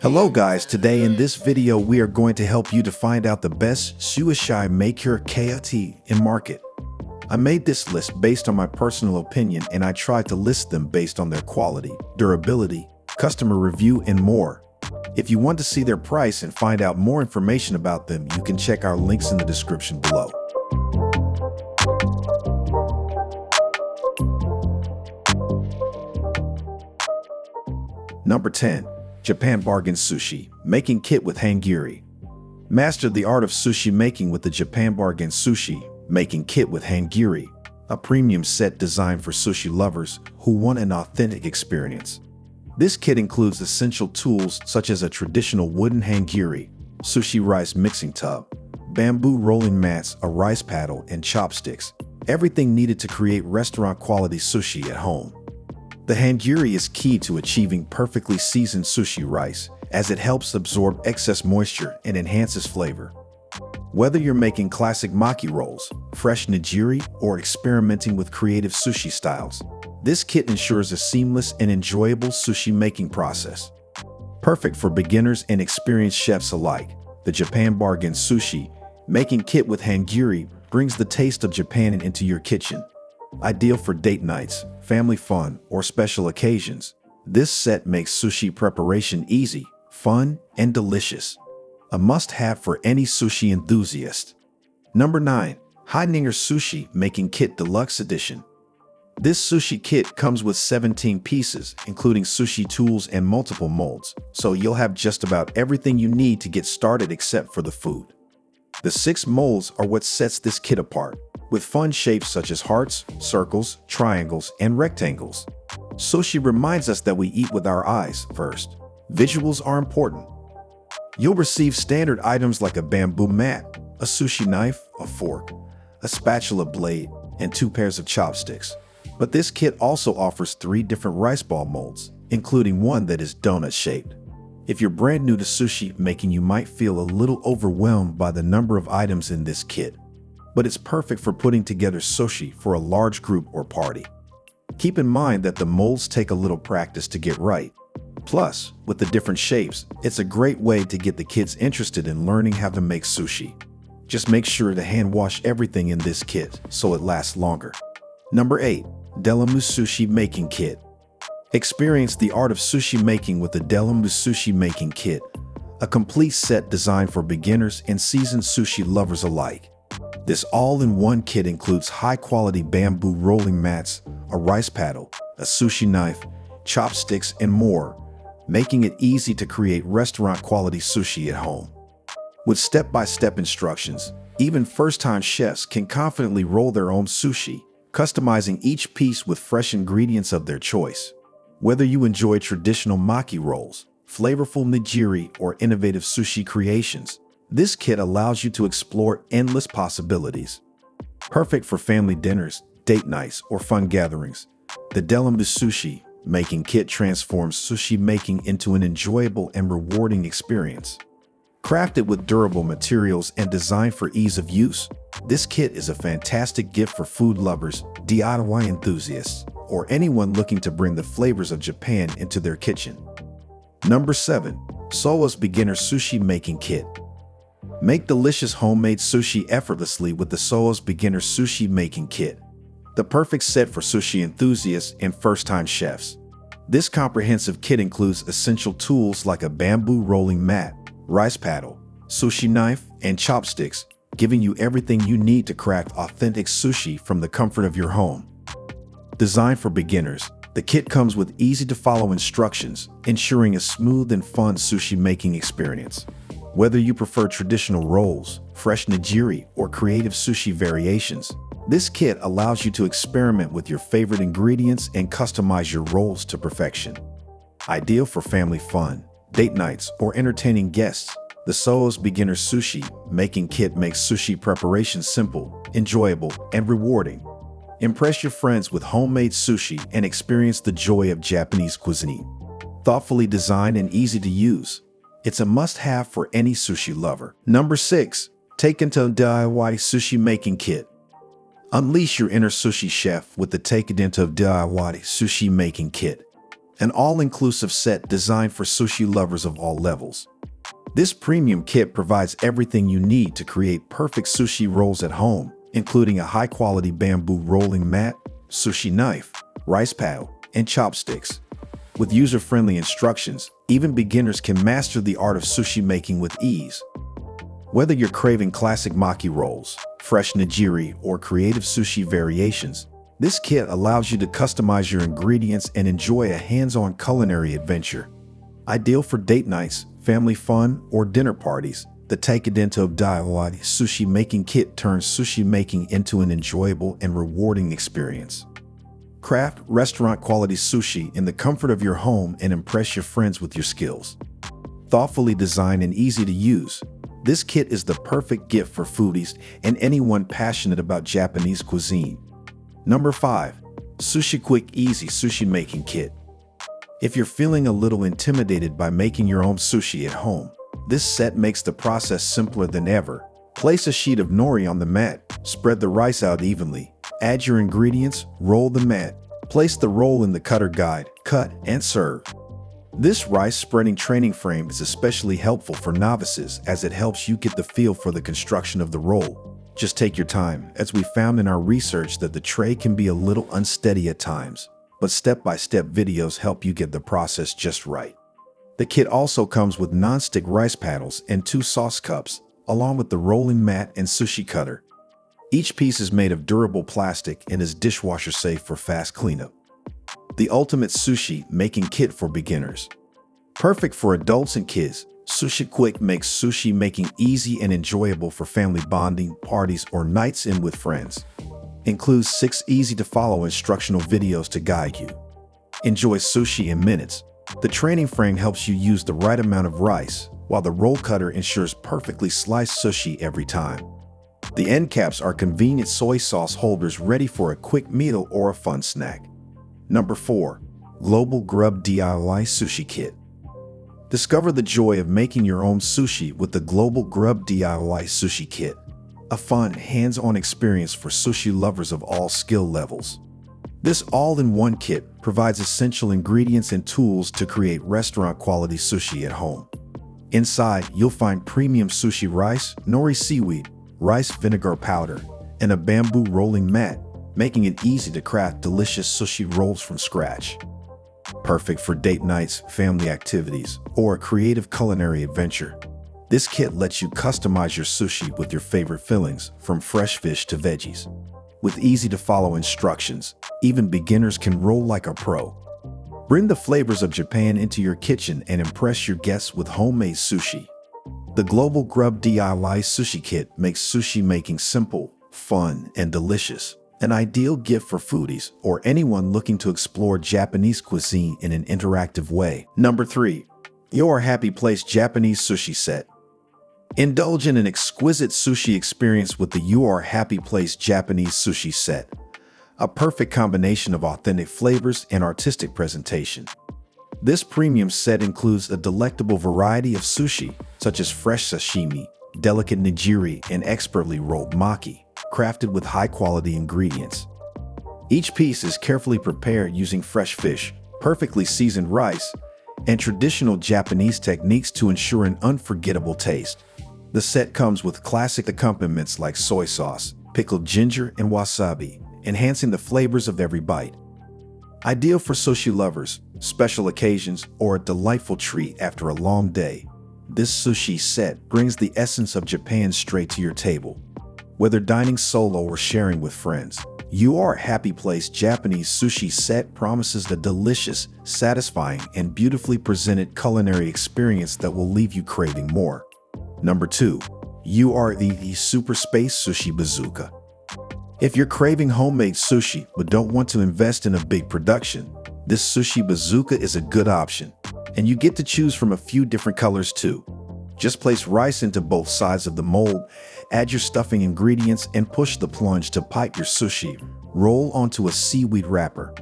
Hello guys, today in this video we are going to help you to find out the best sushi maker KIT in market. I made this list based on my personal opinion and I tried to list them based on their quality, durability, customer review, and more. If you want to see their price and find out more information about them, you can check our links in the description below. Number 10. Japan Bargain Sushi Making Kit with Hangiri. Master the art of sushi making with the Japan Bargain Sushi Making Kit with Hangiri, a premium set designed for sushi lovers who want an authentic experience. This kit includes essential tools such as a traditional wooden hangiri, sushi rice mixing tub, bamboo rolling mats, a rice paddle, and chopsticks, everything needed to create restaurant-quality sushi at home. The hangiri is key to achieving perfectly seasoned sushi rice, as it helps absorb excess moisture and enhances flavor. Whether you're making classic maki rolls, fresh nigiri, or experimenting with creative sushi styles, this kit ensures a seamless and enjoyable sushi making process. Perfect for beginners and experienced chefs alike, the Japan Bargain Sushi Making Kit with Hangiri brings the taste of Japan into your kitchen. Ideal for date nights, family fun, or special occasions, this set makes sushi preparation easy, fun, and delicious. A must-have for any sushi enthusiast. Number 9. Heininger Sushi Making Kit Deluxe Edition. This sushi kit comes with 17 pieces, including sushi tools and multiple molds, so you'll have just about everything you need to get started except for the food. The 6 molds are what sets this kit apart, with fun shapes such as hearts, circles, triangles, and rectangles. Sushi reminds us that we eat with our eyes first. Visuals are important. You'll receive standard items like a bamboo mat, a sushi knife, a fork, a spatula blade, and 2 pairs of chopsticks. But this kit also offers 3 different rice ball molds, including one that is donut-shaped. If you're brand new to sushi making, you might feel a little overwhelmed by the number of items in this kit, but it's perfect for putting together sushi for a large group or party. Keep in mind that the molds take a little practice to get right. Plus, with the different shapes, it's a great way to get the kids interested in learning how to make sushi. Just make sure to hand wash everything in this kit so it lasts longer. Number 8. Delamu Sushi Making Kit. Experience the art of sushi making with the Delamu Sushi Making Kit, a complete set designed for beginners and seasoned sushi lovers alike. This all-in-one kit includes high-quality bamboo rolling mats, a rice paddle, a sushi knife, chopsticks, and more, making it easy to create restaurant-quality sushi at home. With step-by-step instructions, even first-time chefs can confidently roll their own sushi, customizing each piece with fresh ingredients of their choice. Whether you enjoy traditional maki rolls, flavorful nigiri, or innovative sushi creations, this kit allows you to explore endless possibilities. Perfect for family dinners, date nights, or fun gatherings, the Delamu Sushi Making Kit transforms sushi making into an enjoyable and rewarding experience. Crafted with durable materials and designed for ease of use, this kit is a fantastic gift for food lovers, DIY enthusiasts, or anyone looking to bring the flavors of Japan into their kitchen. Number 7. Sowa's Beginner Sushi Making Kit. Make delicious homemade sushi effortlessly with the Sowa's Beginner Sushi Making Kit, the perfect set for sushi enthusiasts and first-time chefs. This comprehensive kit includes essential tools like a bamboo rolling mat, rice paddle, sushi knife, and chopsticks, giving you everything you need to craft authentic sushi from the comfort of your home. Designed for beginners, the kit comes with easy-to-follow instructions, ensuring a smooth and fun sushi making experience. Whether you prefer traditional rolls, fresh nigiri, or creative sushi variations, this kit allows you to experiment with your favorite ingredients and customize your rolls to perfection. Ideal for family fun, date nights, or entertaining guests, the Sowa's Beginner Sushi Making Kit makes sushi preparation simple, enjoyable, and rewarding. Impress your friends with homemade sushi and experience the joy of Japanese cuisine. Thoughtfully designed and easy to use, it's a must-have for any sushi lover. Number 6. Take Into DIY Sushi Making Kit. Unleash your inner sushi chef with the Take It Into DIY Sushi Making Kit, an all-inclusive set designed for sushi lovers of all levels. This premium kit provides everything you need to create perfect sushi rolls at home, including a high-quality bamboo rolling mat, sushi knife, rice paddle, and chopsticks. With user-friendly instructions, even beginners can master the art of sushi making with ease. Whether you're craving classic maki rolls, fresh nigiri, or creative sushi variations, this kit allows you to customize your ingredients and enjoy a hands-on culinary adventure. Ideal for date nights, family fun, or dinner parties, the Take It Into DIY Sushi Making Kit turns sushi making into an enjoyable and rewarding experience. Craft restaurant-quality sushi in the comfort of your home and impress your friends with your skills. Thoughtfully designed and easy to use, this kit is the perfect gift for foodies and anyone passionate about Japanese cuisine. Number 5. Sushi Quick Easy Sushi Making Kit. If you're feeling a little intimidated by making your own sushi at home, this set makes the process simpler than ever. Place a sheet of nori on the mat, spread the rice out evenly, add your ingredients, roll the mat, place the roll in the cutter guide, cut, and serve. This rice spreading training frame is especially helpful for novices as it helps you get the feel for the construction of the roll. Just take your time, as we found in our research that the tray can be a little unsteady at times, but step-by-step videos help you get the process just right. The kit also comes with non-stick rice paddles and 2 sauce cups, along with the rolling mat and sushi cutter. Each piece is made of durable plastic and is dishwasher safe for fast cleanup. The ultimate sushi making kit for beginners. Perfect for adults and kids, Sushi Quick makes sushi making easy and enjoyable for family bonding, parties, or nights in with friends. Includes 6 easy-to-follow instructional videos to guide you. Enjoy sushi in minutes. The training frame helps you use the right amount of rice, while the roll cutter ensures perfectly sliced sushi every time. The end caps are convenient soy sauce holders ready for a quick meal or a fun snack. Number 4. Global Grub DIY Sushi Kit. Discover the joy of making your own sushi with the Global Grub DIY Sushi Kit. A fun, hands-on experience for sushi lovers of all skill levels. This all-in-one kit provides essential ingredients and tools to create restaurant-quality sushi at home. Inside, you'll find premium sushi rice, nori seaweed, rice vinegar powder, and a bamboo rolling mat, making it easy to craft delicious sushi rolls from scratch. Perfect for date nights, family activities, or a creative culinary adventure. This kit lets you customize your sushi with your favorite fillings, from fresh fish to veggies. With easy-to-follow instructions, even beginners can roll like a pro. Bring the flavors of Japan into your kitchen and impress your guests with homemade sushi. The Global Grub DIY Sushi Kit makes sushi making simple, fun, and delicious. An ideal gift for foodies or anyone looking to explore Japanese cuisine in an interactive way. Number 3. Your Happy Place Japanese Sushi Set. Indulge in an exquisite sushi experience with the Your Happy Place Japanese Sushi Set. A perfect combination of authentic flavors and artistic presentation. This premium set includes a delectable variety of sushi, such as fresh sashimi, delicate nigiri, and expertly rolled maki, crafted with high-quality ingredients. Each piece is carefully prepared using fresh fish, perfectly seasoned rice, and traditional Japanese techniques to ensure an unforgettable taste. The set comes with classic accompaniments like soy sauce, pickled ginger, and wasabi, enhancing the flavors of every bite. Ideal for sushi lovers, special occasions, or a delightful treat after a long day. This sushi set brings the essence of Japan straight to your table. Whether dining solo or sharing with friends, Your Happy Place Japanese Sushi Set promises a delicious, satisfying, and beautifully presented culinary experience that will leave you craving more. Number 2. The Super Space Sushi Bazooka. If you're craving homemade sushi but don't want to invest in a big production, this sushi bazooka is a good option, and you get to choose from a few different colors too. Just place rice into both sides of the mold, add your stuffing ingredients, and push the plunge to pipe your sushi. Roll onto a seaweed wrapper.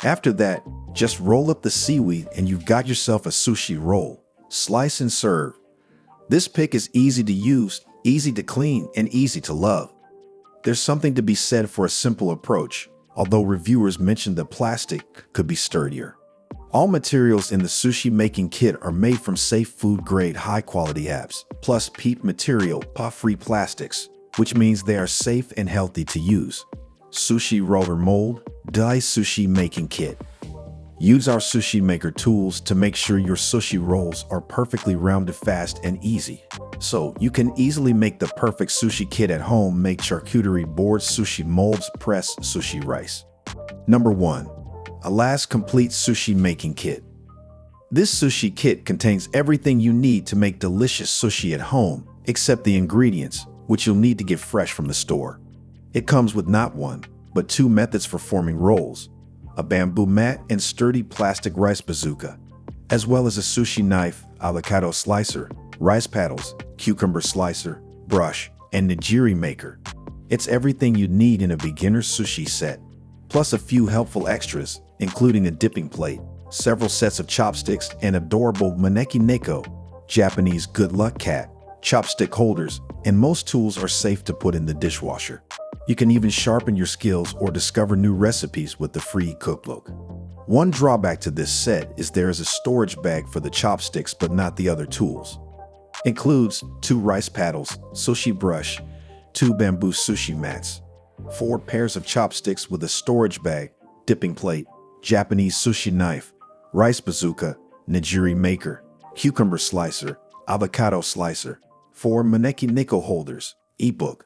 After that, just roll up the seaweed and you've got yourself a sushi roll. Slice and serve. This pick is easy to use, easy to clean, and easy to love. There's something to be said for a simple approach, although reviewers mentioned that plastic could be sturdier. All materials in the sushi making kit are made from safe food-grade high-quality apps, plus PEEP material, PA-free plastics, which means they are safe and healthy to use. Sushi roller mold, die sushi making kit. Use our sushi maker tools to make sure your sushi rolls are perfectly rounded, fast, and easy. So you can easily make the perfect sushi kit at home. Make charcuterie boards, sushi molds, press sushi rice. Number 1. Alas Complete Sushi Making Kit. This sushi kit contains everything you need to make delicious sushi at home, except the ingredients, which you'll need to get fresh from the store. It comes with not one, but 2 methods for forming rolls: a bamboo mat and sturdy plastic rice bazooka, as well as a sushi knife, avocado slicer, rice paddles, cucumber slicer, brush, and nigiri maker. It's everything you need in a beginner sushi set, plus a few helpful extras, including a dipping plate, several sets of chopsticks, and adorable maneki neko, Japanese good luck cat, chopstick holders, and most tools are safe to put in the dishwasher. You can even sharpen your skills or discover new recipes with the free cookbook. One drawback to this set is there is a storage bag for the chopsticks but not the other tools. Includes 2 rice paddles, sushi brush, 2 bamboo sushi mats, 4 pairs of chopsticks with a storage bag, dipping plate, Japanese sushi knife, rice bazooka, nigiri maker, cucumber slicer, avocado slicer, 4 maneki neko holders, ebook,